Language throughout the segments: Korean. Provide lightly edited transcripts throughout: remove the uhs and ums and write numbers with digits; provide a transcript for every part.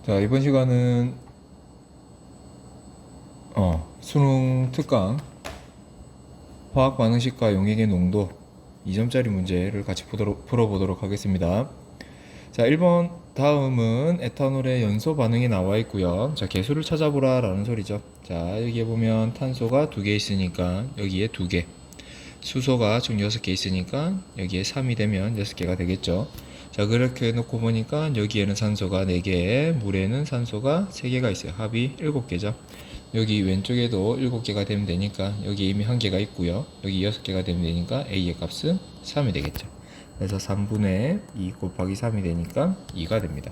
자, 이번 시간은 수능 특강 화학 반응식과 용액의 농도 2점짜리 문제를 같이 풀어보도록 하겠습니다. 자, 1번 다음은 에탄올의 연소 반응이 나와 있고요. 자, 개수를 찾아보라 라는 소리죠. 자, 여기에 보면 탄소가 2개 있으니까 여기에 2개, 수소가 총 6개 있으니까 여기에 3이 되면 6개가 되겠죠. 자, 그렇게 놓고 보니까 여기에는 산소가 4개, 물에는 산소가 3개가 있어요. 합이 7개죠. 여기 왼쪽에도 7개가 되면 되니까 여기 이미 1개가 있고요. 여기 6개가 되면 되니까 A의 값은 3이 되겠죠. 그래서 3분의 2 곱하기 3이 되니까 2가 됩니다.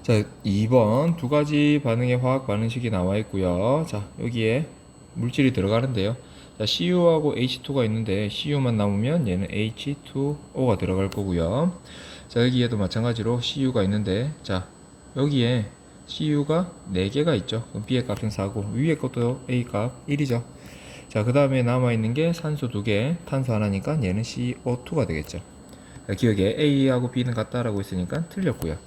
자, 2번 두 가지 반응의 화학 반응식이 나와 있고요. 자, 여기에 물질이 들어가는데요. 자, CU하고 H2가 있는데 CU만 남으면 얘는 H2O가 들어갈 거고요. 자, 여기에도 마찬가지로 CU가 있는데, 자, 여기에 CU가 4개가 있죠. 그럼 B의 값은 4고 위에 것도 A 값 1이죠. 자, 그 다음에 남아있는 게 산소 2개, 탄소 하나니까 얘는 CO2가 되겠죠. 자, 기억에 A하고 B는 같다라고 했으니까 틀렸고요.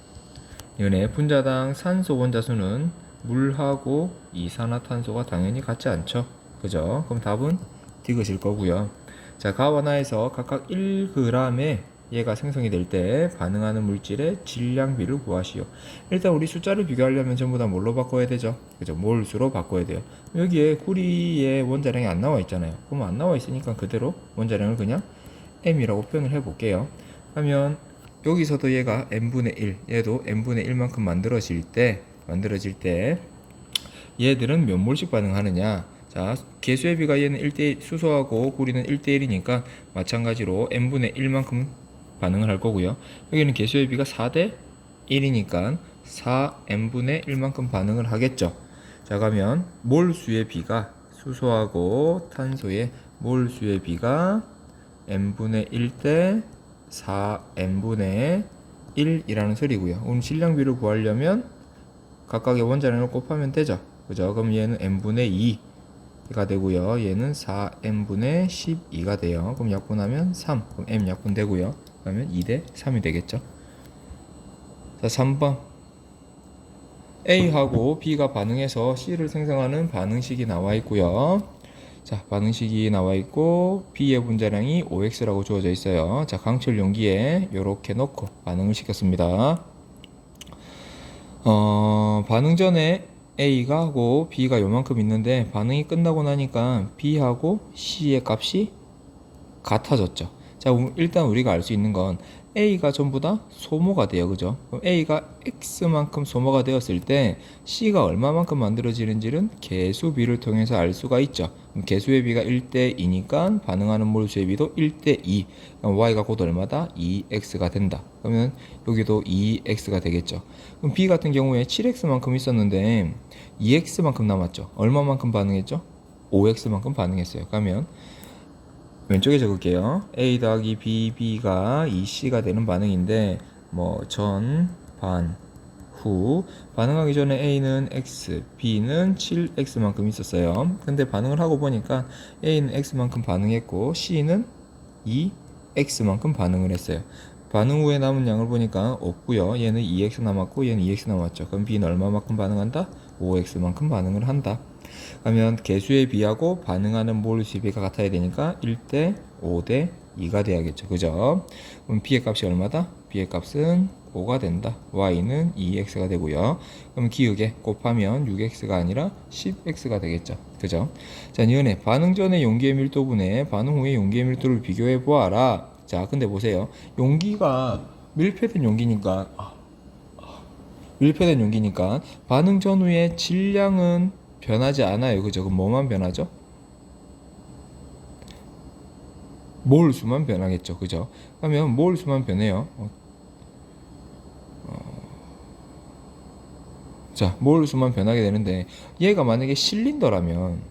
이번에 분자당 산소 원자수는 물하고 이산화탄소가 당연히 같지 않죠. 그죠? 그럼 답은 디귿일 거고요. 자, 가와 나에서 각각 1g에 얘가 생성이 될 때 반응하는 물질의 질량비를 구하시오. 일단 우리 숫자를 비교하려면 전부 다 뭘로 바꿔야 되죠? 그죠? 몰수로 바꿔야 돼요. 여기에 구리의 원자량이 안 나와 있잖아요. 그럼 안 나와 있으니까 그대로 원자량을 그냥 m이라고 표현을 해 볼게요. 하면 여기서도 얘가 n분의 1, 얘도 n분의 1만큼 만들어질 때 얘들은 몇 몰씩 반응하느냐? 자, 개수의 비가 얘는 1대1, 수소하고 구리는 1대1이니까 마찬가지로 n분의 1만큼 반응을 할 거고요. 여기는 개수의 비가 4대 1이니까 4n분의 1만큼 반응을 하겠죠. 자, 그러면 몰수의 비가 수소하고 탄소의 몰수의 비가 n분의 1대 4n분의 1이라는 소리고요. 오늘 질량비를 구하려면 각각의 원자량을 곱하면 되죠. 그죠? 그럼 얘는 n분의 2가 되고요. 얘는 4n분의 12가 돼요. 그럼 약분하면 3. 그럼 m 약분 되고요. 그러면 2대 3이 되겠죠. 자, 3번. A하고 B가 반응해서 C를 생성하는 반응식이 나와 있고요. 자, 반응식이 나와 있고 B의 분자량이 5x라고 주어져 있어요. 자, 강철 용기에 이렇게 넣고 반응을 시켰습니다. 반응 전에 A가 하고 B가 요만큼 있는데 반응이 끝나고 나니까 B하고 C의 값이 같아졌죠. 자, 일단 우리가 알 수 있는 건 A가 전부 다 소모가 돼요. 그죠? 그럼 A가 X만큼 소모가 되었을 때 C가 얼마만큼 만들어지는지는 개수비를 통해서 알 수가 있죠. 그럼 개수의 비가 1대2니까 반응하는 몰수의 비도 1대2. 그럼 Y가 곧 얼마다? 2X가 된다. 그러면 여기도 2X가 되겠죠. 그럼 B 같은 경우에 7X만큼 있었는데 2X만큼 남았죠. 얼마만큼 반응했죠? 5X만큼 반응했어요. 그러면 왼쪽에 적을게요. A 더하기 B, B가 2C가 되는 반응인데 전, 반, 후 반응하기 전에 A는 X, B는 7X만큼 있었어요. 근데 반응을 하고 보니까 A는 X만큼 반응했고 C는 2X만큼 반응을 했어요. 반응 후에 남은 양을 보니까 없고요. 얘는 2X 남았고 얘는 2X 남았죠. 그럼 B는 얼마만큼 반응한다? 5X만큼 반응을 한다. 그러면 개수의 비하고 반응하는 몰수의 비가 같아야 되니까 1대 5대 2가 돼야겠죠. 그죠? 그럼 B의 값이 얼마다? B의 값은 5가 된다. Y는 2X가 되고요. 그럼 기울게 곱하면 6X가 아니라 10X가 되겠죠. 그죠? 자, 니은에 반응 전의 용기의 밀도분에 반응 후의 용기의 밀도를 비교해 보아라. 자, 근데 보세요. 용기가 밀폐된 용기니까 반응 전후의 질량은 변하지 않아요. 그죠? 그럼 뭐만 변하죠? 몰수만 변하겠죠. 그죠? 그러면 몰수만 변해요. 자, 몰수만 변하게 되는데 얘가 만약에 실린더라면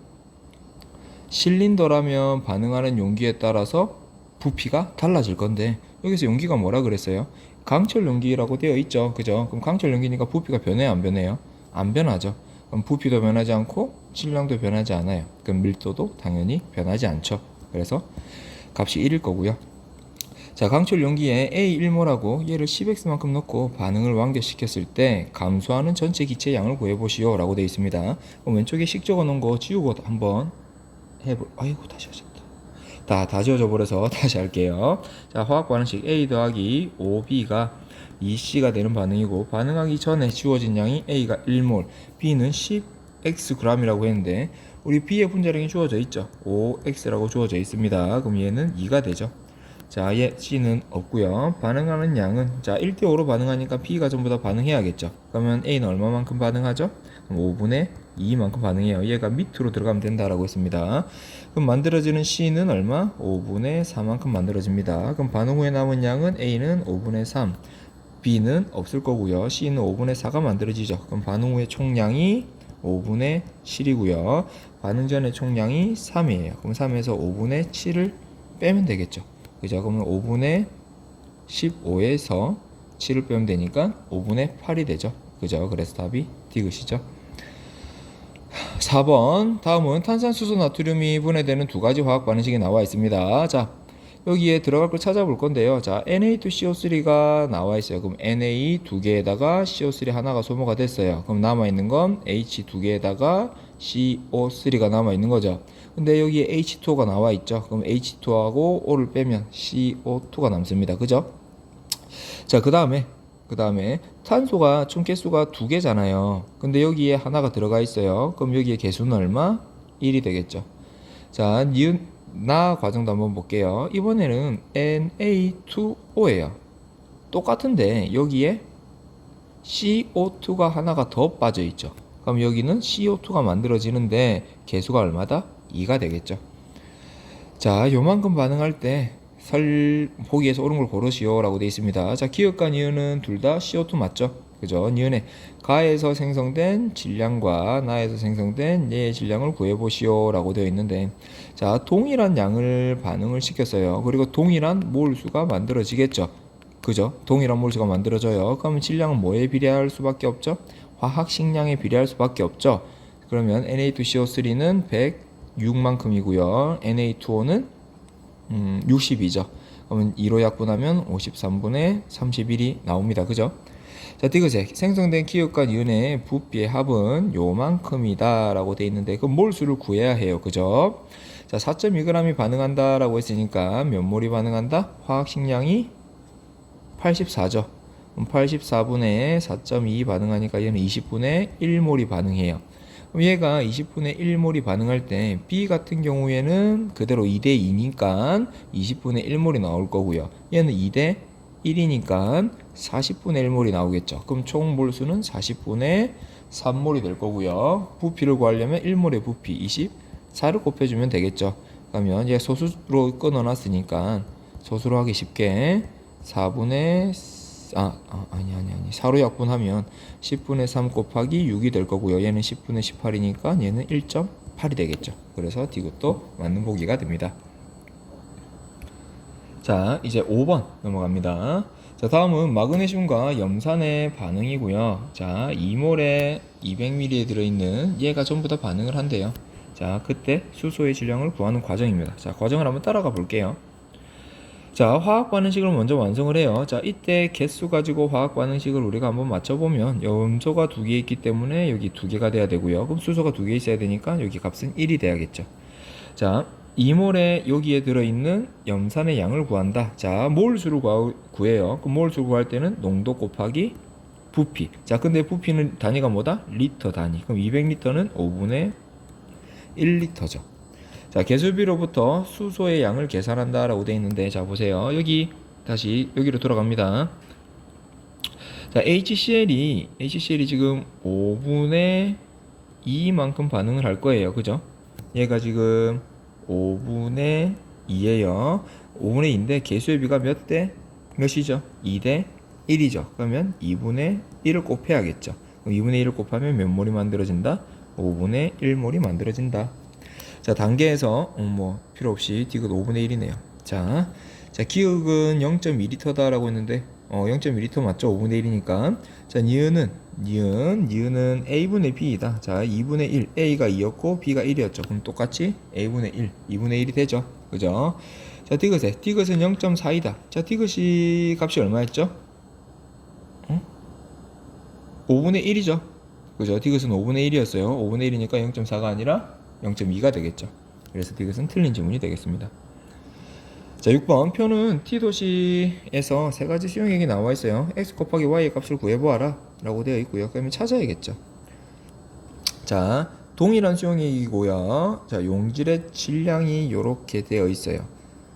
반응하는 용기에 따라서 부피가 달라질 건데 여기서 용기가 뭐라 그랬어요? 강철 용기라고 되어 있죠. 그죠? 그럼 강철 용기니까 부피가 변해요, 안 변해요? 안 변하죠. 그럼 부피도 변하지 않고 질량도 변하지 않아요. 그럼 밀도도 당연히 변하지 않죠. 그래서 값이 1일 거고요. 자, 강철 용기에 A 1몰하고 얘를 10x만큼 넣고 반응을 완결시켰을 때 감소하는 전체 기체 양을 구해보시오 라고 되어 있습니다. 그럼 왼쪽에 식 적어 놓은 거 지우고 한번 아이고 다시 하셨다. 다 지워져 버려서 다시 할게요. 자, 화학 반응식 A 더하기 5B가 2C가 되는 반응이고, 반응하기 전에 지워진 양이 A가 1몰, B는 10xg이라고 했는데 우리 B의 분자량이 주어져 있죠. 5x라고 주어져 있습니다. 그럼 얘는 2가 되죠. 자, 얘 C는 없고요. 반응하는 양은, 자, 1대5로 반응하니까 B가 전부 다 반응해야겠죠. 그러면 A는 얼마만큼 반응하죠? 그럼 5분의 2만큼 반응해요. 얘가 밑으로 들어가면 된다라고 했습니다. 그럼 만들어지는 C는 얼마? 5분의 4만큼 만들어집니다. 그럼 반응 후에 남은 양은 A는 5분의 3, B는 없을 거고요. C는 5분의 4가 만들어지죠. 그럼 반응 후에 총량이 5분의 7이고요. 반응 전에 총량이 3이에요. 그럼 3에서 5분의 7을 빼면 되겠죠. 그죠? 그러면 5분의 15에서 7을 빼면 되니까 5분의 8이 되죠. 그죠? 그래서 답이 디귿이죠. 4번. 다음은 탄산수소 나트륨이 분해되는 두 가지 화학 반응식이 나와 있습니다. 자, 여기에 들어갈 걸 찾아볼 건데요. 자, Na2CO3가 나와 있어요. 그럼 Na 두 개에다가 CO3 하나가 소모가 됐어요. 그럼 남아 있는 건 H 두 개에다가 CO3가 남아 있는 거죠. 근데 여기에 H2O가 나와 있죠. 그럼 H2O하고 O를 빼면 CO2가 남습니다. 그죠? 자, 그 다음에 탄소가 총 개수가 두 개잖아요. 근데 여기에 하나가 들어가 있어요. 그럼 여기에 개수는 얼마? 1이 되겠죠. 자, 나 과정도 한번 볼게요. 이번에는 Na2O예요. 똑같은데 여기에 CO2가 하나가 더 빠져 있죠. 그럼 여기는 CO2가 만들어지는데 개수가 얼마다? 2가 되겠죠. 자, 요만큼 반응할 때 보기에서 옳은 걸 고르시오 라고 되어 있습니다. 자, 기역과 니은은 둘 다 CO2 맞죠? 그죠? 니은에 가에서 생성된 질량과 나에서 생성된 얘의 질량을 구해보시오 라고 되어 있는데, 자, 동일한 양을 반응을 시켰어요. 그리고 동일한 몰수가 만들어지겠죠. 그죠? 동일한 몰수가 만들어져요. 그러면 질량은 뭐에 비례할 수밖에 없죠? 화학식량에 비례할 수밖에 없죠. 그러면 Na2CO3는 106만큼이고요. Na2O는 60이죠. 그러면 2로 약분하면 53분의 31이 나옵니다. 그죠? 자, 디귿에 생성된 기역과 니은의 부피의 합은 요만큼이다 라고 되어 있는데 그 몰수를 구해야 해요. 그죠? 자, 4.2g이 반응한다 라고 했으니까 몇 몰이 반응한다? 화학식량이 84죠. 84분의 4.2 반응하니까 얘는 20분의 1몰이 반응해요. 그럼 얘가 20분의 1몰이 반응할 때 B 같은 경우에는 그대로 2대 2니까 20분의 1몰이 나올 거고요. 얘는 2대 1이니까 40분의 1몰이 나오겠죠. 그럼 총 몰수는 40분의 3몰이 될 거고요. 부피를 구하려면 1몰의 부피 24를 곱해주면 되겠죠. 그러면 얘 소수로 끊어놨으니까 소수로 하기 쉽게 4분의 4로 약분하면 10분의 3 곱하기 6이 될 거고요. 얘는 10분의 18이니까 얘는 1.8이 되겠죠. 그래서 디귿도 맞는 보기가 됩니다. 자, 이제 5번 넘어갑니다. 자, 다음은 마그네슘과 염산의 반응이고요. 자, 2몰에 200ml에 들어있는 얘가 전부 다 반응을 한대요. 자, 그때 수소의 질량을 구하는 과정입니다. 자, 과정을 한번 따라가 볼게요. 자, 화학 반응식을 먼저 완성을 해요. 자, 이때 개수 가지고 화학 반응식을 우리가 한번 맞춰보면 염소가 두 개 있기 때문에 여기 두 개가 돼야 되고요. 그럼 수소가 두 개 있어야 되니까 여기 값은 1이 돼야겠죠. 자, 2몰에 여기에 들어있는 염산의 양을 구한다. 자, 몰수를 구해요. 그 몰수 구할 때는 농도 곱하기 부피. 자, 근데 부피는 단위가 뭐다? 리터 단위. 그럼 200리터는 5분의 1리터죠. 자, 개수비로부터 수소의 양을 계산한다 라고 되어 있는데, 자, 보세요. 여기 다시 여기로 돌아갑니다. 자, HCl이 지금 5분의 2만큼 반응을 할 거예요. 그죠? 얘가 지금 5분의 2예요. 5분의 2인데 개수의 비가 몇이죠? 2대 1이죠. 그러면 2분의 1을 곱해야겠죠. 그럼 2분의 1을 곱하면 몇 몰이 만들어진다? 5분의 1몰이 만들어진다. 자, 단계에서 필요 없이 디귿 5분의 1이네요. 자, 기역은 0.2L다 라고 했는데 0.2L 맞죠? 5분의 1이니까. 자, 니은은 A분의 B이다. 자, 2분의 1, A가 2였고 B가 1이었죠. 그럼 똑같이 A분의 1, 2분의 1이 되죠. 그죠? 자, 디귿은 0.4이다. 자, 디귿이 값이 얼마였죠? 5분의 1이죠. 그죠? 디귿은 5분의 1이었어요. 5분의 1이니까 0.4가 아니라 0.2가 되겠죠. 그래서 디귿은 틀린 지문이 되겠습니다. 자, 6번 표는 T도시에서 세 가지 수용액이 나와 있어요. x 곱하기 y의 값을 구해보아라 라고 되어 있고요. 그러면 찾아야겠죠. 자, 동일한 수용액이고요. 자, 용질의 질량이 이렇게 되어 있어요.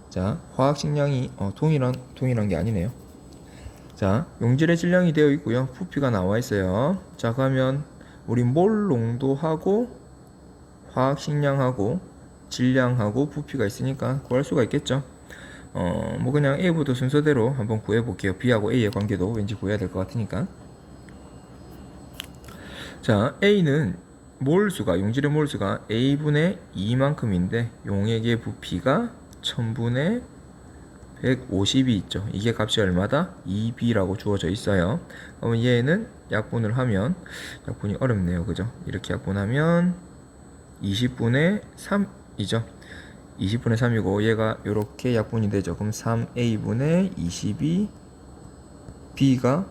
자, 화학 식량이 동일한 게 아니네요. 자, 용질의 질량이 되어 있고요. 부피가 나와 있어요. 자, 그러면 우리 몰 농도하고 화학 식량하고 질량하고 부피가 있으니까 구할 수가 있겠죠. 뭐 그냥 A부터 순서대로 한번 구해 볼게요. B하고 A의 관계도 왠지 구해야 될 것 같으니까. 자, A는 몰수가, 용질의 몰수가 A분의 2만큼인데 용액의 부피가 1000분의 150이 있죠. 이게 값이 얼마다? 2B라고 주어져 있어요. 그러면 얘는 약분을 하면, 약분이 어렵네요. 그죠? 이렇게 약분하면 20분의 3이죠. 20분의 3이고 얘가 이렇게 약분이 되죠. 그럼 3A분의 22B가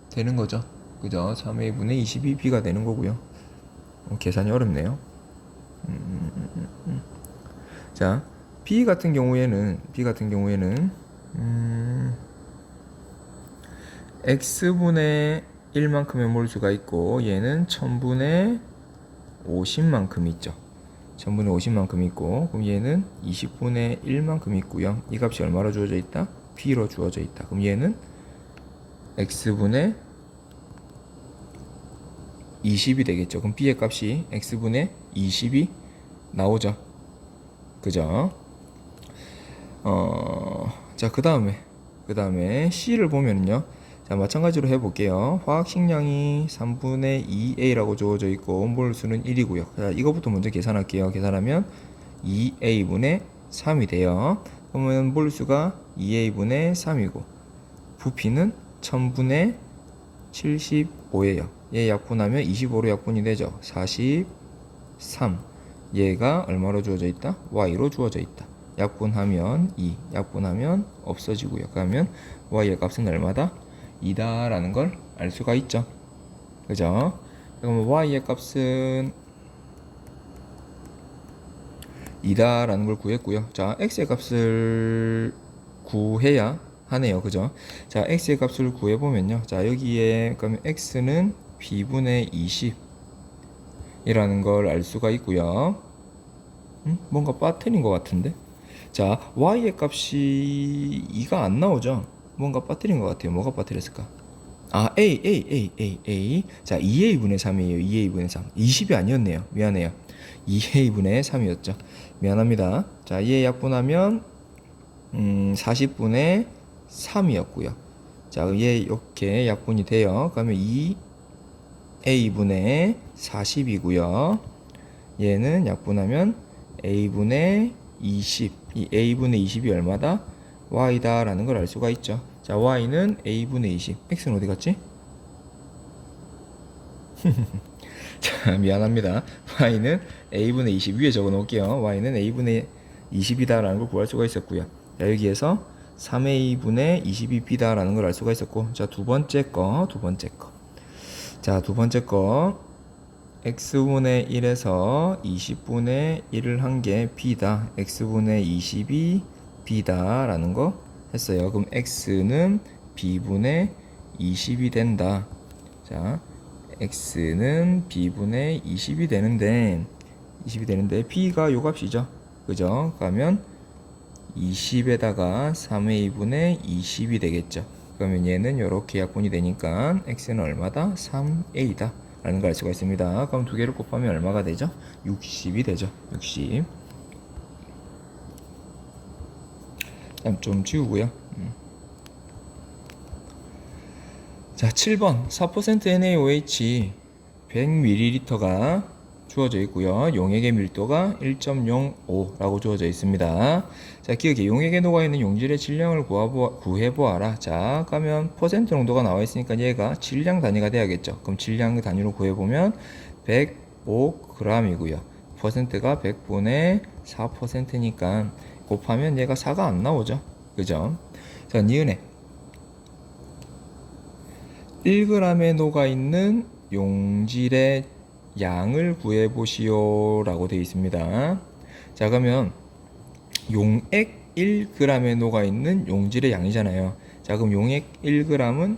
되는 거죠. 그죠? 3A분의 22B가 되는 거고요. 계산이 어렵네요. 자, B 같은 경우에는 X분의 1만큼의 몰수가 있고 얘는 1000분의 50만큼 있죠. 1000분의 50만큼 있고 그럼 얘는 20분의 1만큼 있고요. 이 값이 얼마로 주어져 있다? B로 주어져 있다. 그럼 얘는 X분의 20이 되겠죠. 그럼 B의 값이 X분의 20이 나오죠. 그죠? 자, 그 다음에 C를 보면요. 자, 마찬가지로 해볼게요. 화학 식량이 3분의 2A라고 주어져 있고 몰수는 1이고요. 자, 이거부터 먼저 계산할게요. 계산하면 2A분의 3이 돼요. 그러면 몰수가 2A분의 3이고 부피는 1000분의 75예요. 얘 약분하면 25로 약분이 되죠. 43. 얘가 얼마로 주어져 있다? Y로 주어져 있다. 약분하면 2, 약분하면 없어지고요. 그러면 Y의 값은 얼마다? 2다 라는 걸 알 수가 있죠. 그죠? 그러면 Y의 값은 2다 라는 걸 구했고요. 자, X의 값을 구해야 하네요. 그죠? 자, X의 값을 구해보면요. 자, 여기에 그러면 X는 B분의 20 이라는 걸 알 수가 있고요. 뭔가 빠뜨린 것 같은데? 자, Y의 값이 2가 안 나오죠? 뭔가 빠뜨린 것 같아요. 뭐가 빠뜨렸을까? 아, A. 자, 2A분의 3이에요. 2A분의 3. 20이 아니었네요. 미안해요. 2A분의 3이었죠. 미안합니다. 자, 얘 약분하면 40분의 3이었고요. 자, 얘 이렇게 약분이 돼요. 그러면 2A분의 40이고요. 얘는 약분하면 A분의 20. 이 A분의 20이 얼마다? Y다 라는 걸 알 수가 있죠. 자, Y는 A분의 20. X는 어디 갔지? 자, 미안합니다. Y는 A분의 20 위에 적어 놓을게요. Y는 A분의 20이다 라는 걸 구할 수가 있었고요. 자, 여기에서 3A분의 22B다 라는 걸 알 수가 있었고, 자, 두 번째 거. 자, 두 번째 거. X분의 1에서 20분의 1을 한 게 B다. X분의 20이 B다 라는 거 했어요. 그럼 X는 B분의 20이 된다. 자, X는 B분의 20이 되는데 B가 요 값이죠. 그죠? 그러면 20에다가 3A분의 20이 되겠죠. 그러면 얘는 이렇게 약분이 되니까 X는 얼마다? 3A다 라는 걸 알 수가 있습니다. 그럼 두 개를 곱하면 얼마가 되죠? 60이 되죠. 60. 좀 지우고요. 자, 7번 4% NaOH 100ml가 주어져 있고요. 용액의 밀도가 1.05라고 주어져 있습니다. 자, 기억해. 용액에 녹아있는 용질의 질량을 구해보아라. 자, 그러면 퍼센트 농도가 나와 있으니까 얘가 질량 단위가 돼야겠죠. 그럼 질량 단위로 구해보면 105g이고요. 퍼센트가 100분의 4%니까 곱하면 얘가 4가 안 나오죠. 그죠? 자, 니은에 1g에 녹아있는 용질의 양을 구해보시오 라고 되어 있습니다. 자, 그러면 용액 1g에 녹아있는 용질의 양이잖아요. 자, 그럼 용액 1g은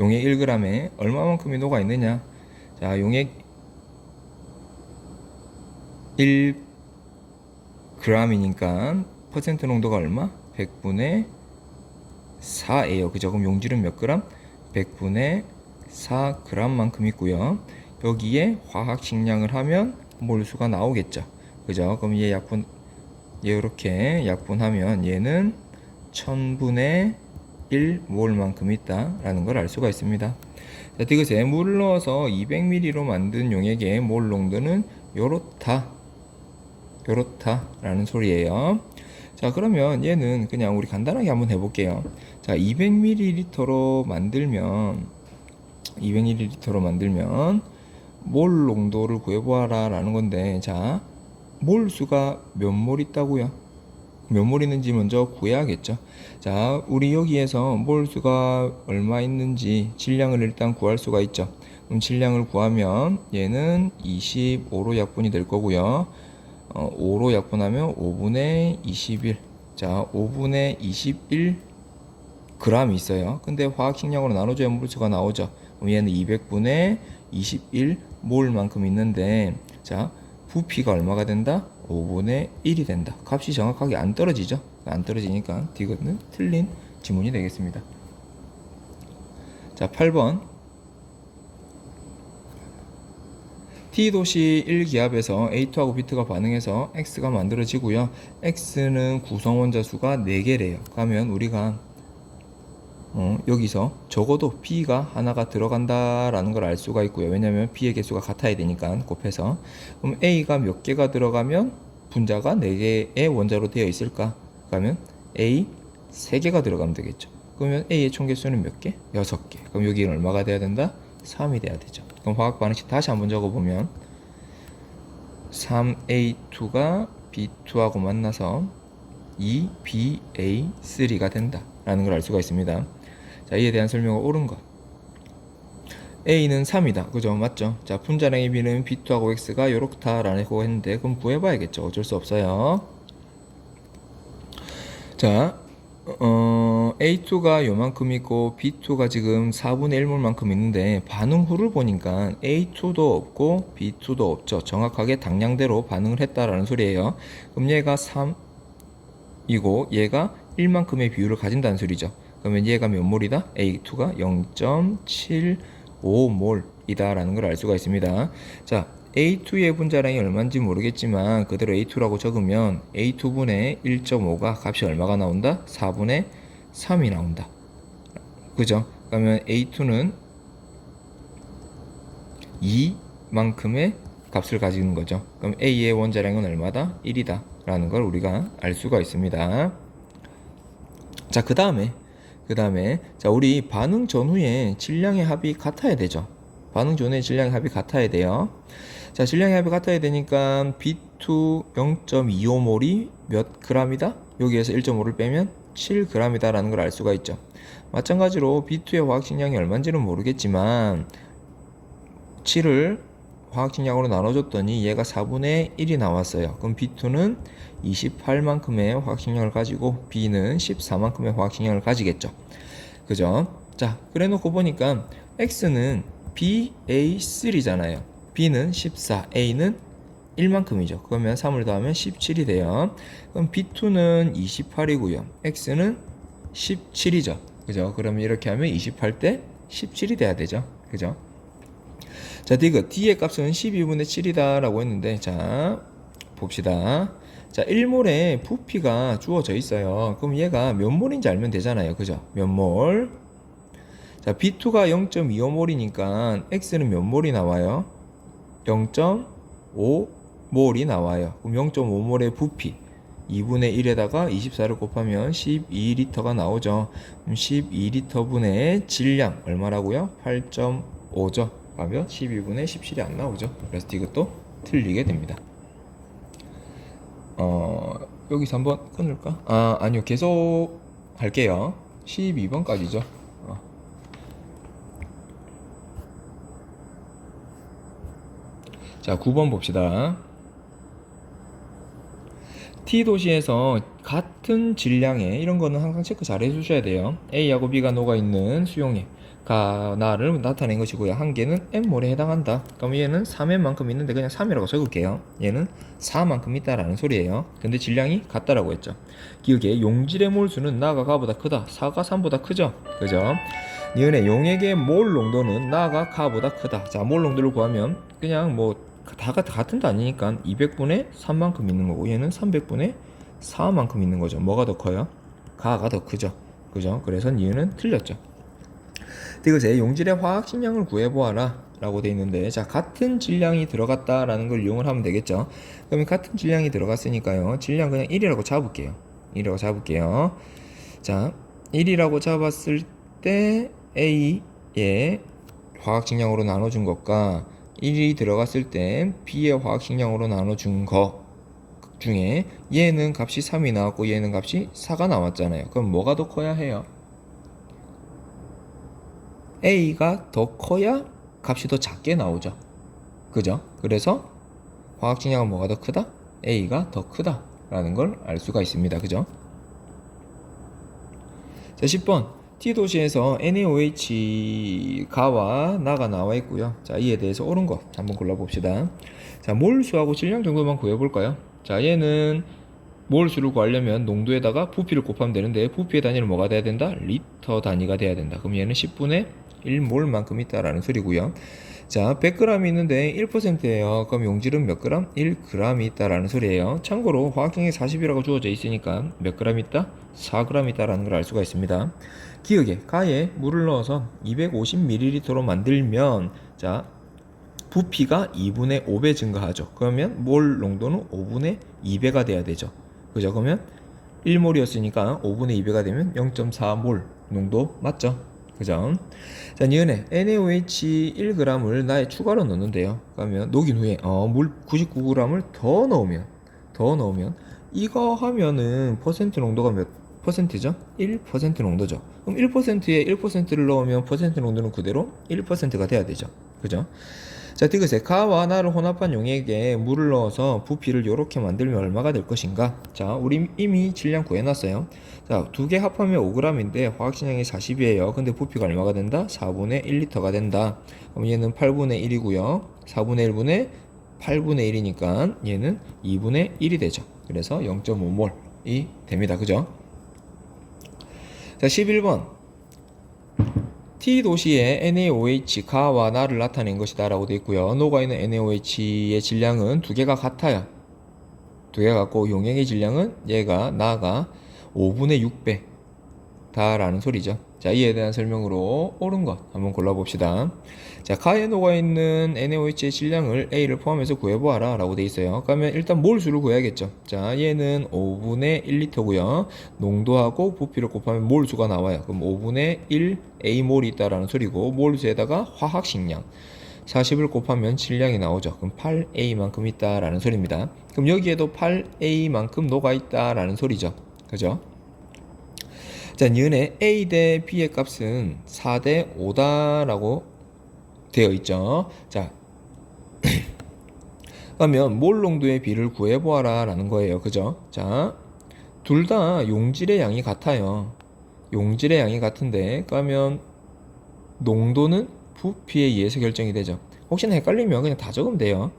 용액 1g에 얼마만큼이 녹아있느냐. 자, 용액 1g이니까 퍼센트 농도가 얼마? 100분의 4예요. 그죠? 그럼 용질은 몇 그램? 100분의 4g만큼 있고요. 여기에 화학 식량을 하면 몰수가 나오겠죠. 그죠? 그럼 얘 이렇게 약분하면 얘는 1000분의 1몰만큼 있다라는 걸 알 수가 있습니다. 자, 디귿에 물을 넣어서 200ml로 만든 용액의 몰 농도는 요렇다라는 소리예요. 자, 그러면 얘는 그냥 우리 간단하게 한번 해볼게요. 자, 200ml로 만들면 몰 농도를 구해보아라 라는 건데, 자, 몰수가 몇 몰 있다고요? 몇 몰 있는지 먼저 구해야겠죠. 자, 우리 여기에서 몰수가 얼마 있는지 질량을 일단 구할 수가 있죠. 그럼 질량을 구하면 얘는 25로 약분이 될 거고요. 5로 약분하면 5분의 21. 자, 5분의 21 g이 있어요. 근데 화학식량으로 나눠줘야 몰수가 나오죠. 그럼 얘는 200분의 21 몰만큼 있는데, 자, 부피가 얼마가 된다? 5분의 1이 된다. 값이 정확하게 안 떨어지죠. 안 떨어지니까 디귿은 틀린 지문이 되겠습니다. 자, 8번. T도시 1기압에서 A2하고 B2가 반응해서 X가 만들어지고요. X는 구성원자 수가 4개래요. 그러면 우리가 여기서 적어도 B가 하나가 들어간다라는 걸 알 수가 있고요. 왜냐하면 B의 개수가 같아야 되니까 곱해서. 그럼 A가 몇 개가 들어가면 분자가 4개의 원자로 되어 있을까? 그러면 A 3개가 들어가면 되겠죠. 그러면 A의 총 개수는 몇 개? 6개. 그럼 여기는 얼마가 돼야 된다? 3이 돼야 되죠. 그럼 화학 반응식 다시 한번 적어보면 3A2가 B2하고 만나서 2BA3가 된다 라는 걸 알 수가 있습니다. 자, 이에 대한 설명은 옳은 것. A는 3이다. 그죠? 맞죠? 자, 분자량의 B는 B2하고 X가 요렇다라고 했는데, 그럼 구해봐야겠죠. 어쩔 수 없어요. 자, A2가 요만큼 있고 B2가 지금 4분의 1몰만큼 있는데, 반응 후를 보니까 A2도 없고 B2도 없죠. 정확하게 당량대로 반응을 했다라는 소리예요. 그럼 얘가 3이고 얘가 1만큼의 비율을 가진다는 소리죠. 그러면 얘가 몇 몰이다? A2가 0.75몰이다 라는 걸 알 수가 있습니다. 자, A2의 분자량이 얼마인지 모르겠지만 그대로 A2라고 적으면 A2분의 1.5가 값이 얼마가 나온다? 4분의 3이 나온다. 그죠? 그러면 A2는 2만큼의 값을 가지는 거죠. 그럼 A의 원자량은 얼마다? 1이다 라는 걸 우리가 알 수가 있습니다. 자, 그 다음에 자, 우리 반응 전후에 질량의 합이 같아야 되죠. 반응 전후에 질량의 합이 같아야 돼요. 자, 질량의 합이 같아야 되니까 B2 0.25몰이 몇 g이다? 여기에서 1.5를 빼면 7g이다 라는 걸 알 수가 있죠. 마찬가지로 B2의 화학식량이 얼마인지는 모르겠지만 7을 화학식량으로 나눠줬더니 얘가 4분의 1이 나왔어요. 그럼 B2는 28만큼의 화학식량을 가지고 B는 14만큼의 화학식량을 가지겠죠. 그죠? 자, 그래 놓고 보니까 X는 BA3잖아요. B는 14, A는 1만큼이죠. 그러면 3을 더하면 17이 돼요. 그럼 B2는 28이고요. X는 17이죠. 그죠? 그러면 이렇게 하면 28대 17이 돼야 되죠. 그죠? 자, 디귿 D의 값은 12분의 7이다 라고 했는데, 자, 봅시다. 자, 1몰에 부피가 주어져 있어요. 그럼 얘가 몇 몰인지 알면 되잖아요. 그죠? 몇 몰? 자, B2가 0.25몰이니까 X는 몇 몰이 나와요? 0.5몰이 나와요. 그럼 0.5몰의 부피 2분의 1에다가 24를 곱하면 12리터가 나오죠. 그럼 12리터분의 질량 얼마라고요? 8.5죠. 하면 12분의 17이 안 나오죠. 그래서 이것도 틀리게 됩니다. 여기서 한번 끊을까? 아니요. 계속 할게요. 12번까지죠. 자, 9번 봅시다. T도시에서 같은 질량의, 이런 거는 항상 체크 잘 해주셔야 돼요. A하고 B가 녹아있는 수용액 나를 나타낸 것이고요. 한 개는 M몰에 해당한다. 그럼 얘는 3M만큼 있는데 그냥 3이라고 적을게요. 얘는 4만큼 있다라는 소리예요. 근데 질량이 같다라고 했죠. 기억에 용질의 몰수는 나가 가보다 크다. 4가 3보다 크죠. 그죠? 니은의 용액의 몰 농도는 나가 가보다 크다. 자, 몰 농도를 구하면 그냥 뭐 다 같은 단위니까 200분의 3만큼 있는 거고, 얘는 300분의 4만큼 있는 거죠. 뭐가 더 커요? 가가 더 크죠. 그죠? 그래서 니은은 틀렸죠. 이것에 용질의 화학식량을 구해보아라 라고 되어 있는데, 자, 같은 질량이 들어갔다라는 걸 이용을 하면 되겠죠. 그러면 같은 질량이 들어갔으니까요, 질량 그냥 1이라고 잡을게요. 1이라고 잡을게요. 자, 1이라고 잡았을 때 A의 화학식량으로 나눠준 것과 1이 들어갔을 때 B의 화학식량으로 나눠준 것 중에 얘는 값이 3이 나왔고 얘는 값이 4가 나왔잖아요. 그럼 뭐가 더 커야 해요? A가 더 커야 값이 더 작게 나오죠. 그죠? 그래서 화학식량은 뭐가 더 크다? A가 더 크다 라는 걸 알 수가 있습니다. 그죠? 자, 10번 T도시에서 NaOH 가와 나가 나와 있고요. 자, 이에 대해서 옳은 거 한번 골라봅시다. 자, 몰수하고 질량 정도만 구해볼까요? 자, 얘는 몰수를 구하려면 농도에다가 부피를 곱하면 되는데, 부피의 단위는 뭐가 돼야 된다? 리터 단위가 돼야 된다. 그럼 얘는 10분의 1몰만큼 있다라는 소리고요. 자, 100g이 있는데 1%예요. 그럼 용질은 몇 g? 1g이 있다라는 소리예요. 참고로 화학식량이 40이라고 주어져 있으니까 몇 g 있다? 4g 있다라는 걸 알 수가 있습니다. 기억에 가에 물을 넣어서 250ml로 만들면, 자, 부피가 2분의 5배 증가하죠. 그러면 몰 농도는 5분의 2배가 돼야 되죠. 그죠? 그러면 1몰이었으니까 5분의 2배가 되면 0.4몰 농도 맞죠? 그죠? 자, 니은에 NaOH 1g을 나에 추가로 넣는데요. 그러면 녹인 후에 물 99g을 더 넣으면 이거 하면은 퍼센트 농도가 몇 퍼센트죠? 1% 농도죠. 그럼 1%에 1%를 넣으면 퍼센트 농도는 그대로 1%가 돼야 되죠. 그죠? 자, 디귿에 가와 나를 혼합한 용액에 물을 넣어서 부피를 이렇게 만들면 얼마가 될 것인가? 자, 우리 이미 질량 구해놨어요. 자, 두 개 합하면 5g인데 화학식량이 40이에요. 근데 부피가 얼마가 된다? 4분의 1리터가 된다. 그럼 얘는 8분의 1이고요. 4분의 1분의 8분의 1이니까 얘는 2분의 1이 되죠. 그래서 0.5몰이 됩니다. 그죠? 자, 11번 T도시의 NaOH 가와 나를 나타낸 것이다 라고 되어 있고요. 녹아있는 NaOH의 질량은 두 개가 같아요. 두 개가 같고 용액의 질량은 얘가 나가 5분의 6배 다라는 소리죠. 자, 이에 대한 설명으로 옳은 것 한번 골라봅시다. 자, 가에 녹아있는 NaOH의 질량을 A를 포함해서 구해보아라 라고 돼 있어요. 그러면 일단 몰수를 구해야겠죠. 자, 얘는 5분의 1리터고요. 농도하고 부피를 곱하면 몰수가 나와요. 그럼 5분의 1 A몰이 있다라는 소리고, 몰수에다가 화학식량 40을 곱하면 질량이 나오죠. 그럼 8A만큼 있다라는 소리입니다. 그럼 여기에도 8A만큼 녹아있다라는 소리죠. 그죠? 자, 니은의 A 대 B의 값은 4 대 5다라고 되어 있죠. 자, 그러면 몰 농도의 비를 구해보아라 라는 거예요. 그죠? 자, 둘 다 용질의 양이 같아요. 용질의 양이 같은데, 그러면 농도는 부피에 의해서 결정이 되죠. 혹시나 헷갈리면 그냥 다 적으면 돼요.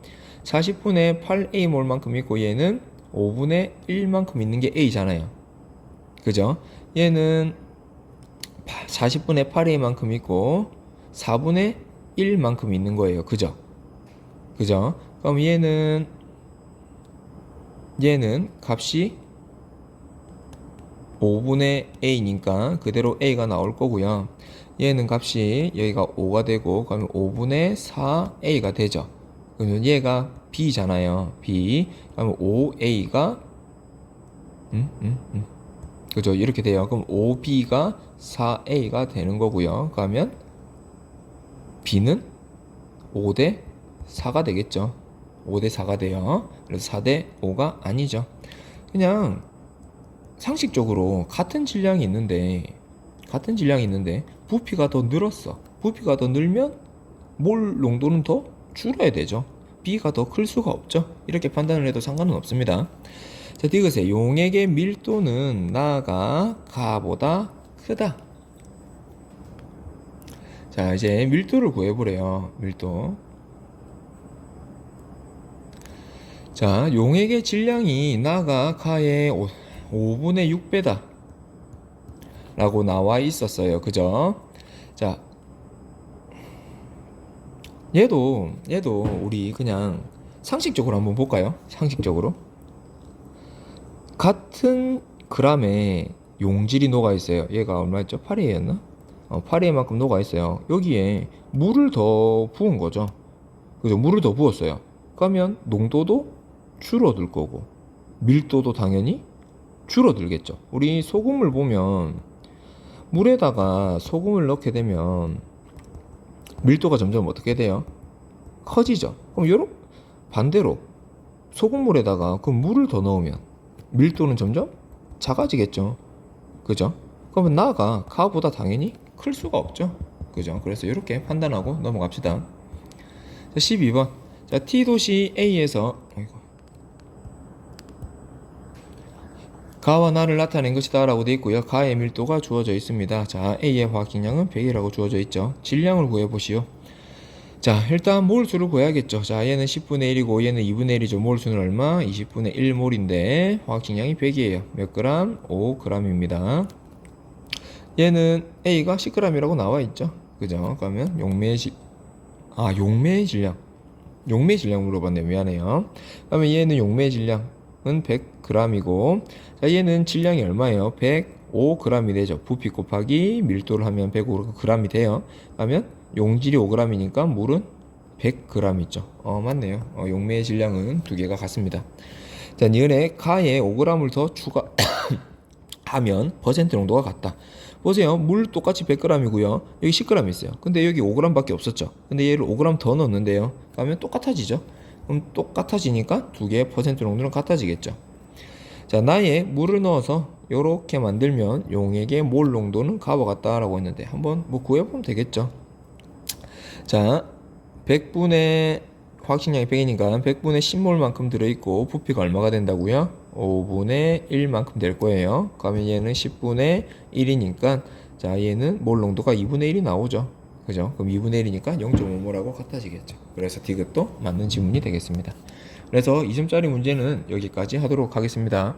40분의 8A몰만큼 있고 얘는 5분의 1만큼 있는 게 A잖아요. 그죠? 얘는 40분의 8A만큼 있고 4분의 1만큼 있는 거예요. 그죠? 그죠? 그럼 얘는 값이 5분의 A니까 그대로 A가 나올 거고요. 얘는 값이 여기가 5가 되고, 그러면 5분의 4A가 되죠. 그러면 얘가 B잖아요. B. 그러면 5A가 그죠? 이렇게 돼요. 그럼 5B가 4A가 되는 거고요. 그러면 B는 5대 4가 되겠죠. 5대 4가 돼요. 그래서 4대 5가 아니죠. 그냥 상식적으로 같은 질량이 있는데 부피가 더 늘었어. 부피가 더 늘면 몰 농도는 더 줄어야 되죠. B가 더 클 수가 없죠. 이렇게 판단을 해도 상관은 없습니다. 자, 디귿의 용액의 밀도는 나가 가보다 크다. 자, 이제 밀도를 구해보래요. 밀도. 자, 용액의 질량이 나가 가의 5분의 6배다 라고 나와 있었어요. 그죠? 자, 얘도 우리 그냥 상식적으로 한번 볼까요? 상식적으로. 같은 그램에 용질이 녹아 있어요. 얘가 얼마였죠? 8A였나? 8A만큼 녹아 있어요. 여기에 물을 더 부은 거죠. 그죠? 물을 더 부었어요. 그러면 농도도 줄어들 거고 밀도도 당연히 줄어들겠죠. 우리 소금을 보면 물에다가 소금을 넣게 되면 밀도가 점점 어떻게 돼요? 커지죠. 그럼 요런 반대로 소금물에다가 그 물을 더 넣으면 밀도는 점점 작아지겠죠. 그죠? 그러면 나가 가보다 당연히 클 수가 없죠. 그죠? 그래서 이렇게 판단하고 넘어갑시다. 자, 12번. 자, T도시 A에서 가와 나를 나타낸 것이다 라고 되어 있고요. 가의 밀도가 주어져 있습니다. 자, A의 화학식량은 100이라고 주어져 있죠. 질량을 구해보시오. 자, 일단 몰수를 구해야겠죠. 자, 얘는 10분의 1이고 얘는 2분의 1이죠. 몰수는 얼마? 20분의 1몰인데 화학식량이 100이에요. 몇 그램? 5g입니다. 얘는 A가 10g이라고 나와 있죠. 그죠? 그러면 용매의 질량. 용매의 질량 물어봤네요. 미안해요. 그러면 얘는 용매의 질량은 100g이고, 자, 얘는 질량이 얼마예요? 105g이 되죠. 부피 곱하기 밀도를 하면 105g이 돼요. 그러면 용질이 5g이니까 물은 100g 있죠. 맞네요. 용매의 질량은 두 개가 같습니다. 자, 니은에 가에 5g을 더 추가하면 퍼센트 농도가 같다. 보세요. 물 똑같이 100g이고요. 여기 10g 있어요. 근데 여기 5g밖에 없었죠. 근데 얘를 5g 더 넣었는데요. 그러면 똑같아지죠. 그럼 똑같아지니까 두 개의 퍼센트 농도는 같아지겠죠. 자, 나에 물을 넣어서 이렇게 만들면 용액의 몰 농도는 가와 같다라고 했는데 한번 뭐 구해보면 되겠죠. 자, 100분의 화학식량이 100이니까 100분의 10몰만큼 들어있고 부피가 얼마가 된다고요? 5분의 1만큼 될 거예요. 그러면 얘는 10분의 1이니까 자, 얘는 몰 농도가 2분의 1이 나오죠. 그죠? 그럼 2분의 1이니까 0.5몰하고 같아지겠죠. 그래서 디귿도 맞는 지문이 되겠습니다. 그래서 2점짜리 문제는 여기까지 하도록 하겠습니다.